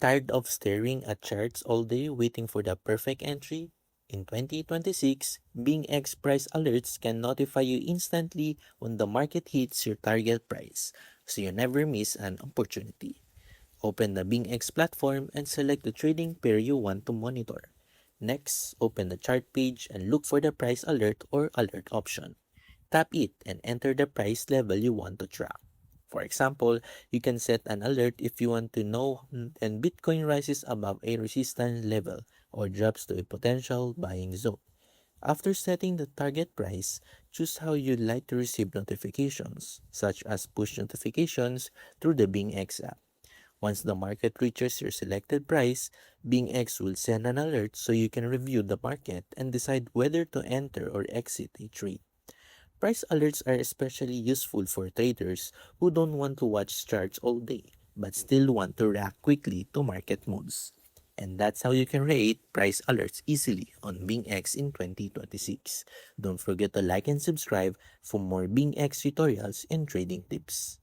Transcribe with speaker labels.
Speaker 1: Tired of staring at charts all day waiting for the perfect entry? In 2026, BingX price alerts can notify you instantly when the market hits your target price, so you never miss an opportunity. Open the BingX platform and select the trading pair you want to monitor. Next, open the chart page and look for the price alert or alert option. Tap it and enter the price level you want to track. For example, you can set an alert if you want to know when Bitcoin rises above a resistance level or drops to a potential buying zone. After setting the target price, choose how you'd like to receive notifications, such as push notifications through the BingX app. Once the market reaches your selected price, BingX will send an alert so you can review the market and decide whether to enter or exit a trade. Price alerts are especially useful for traders who don't want to watch charts all day but still want to react quickly to market moves. And that's how you can rate price alerts easily on BingX in 2026. Don't forget to like and subscribe for more BingX tutorials and trading tips.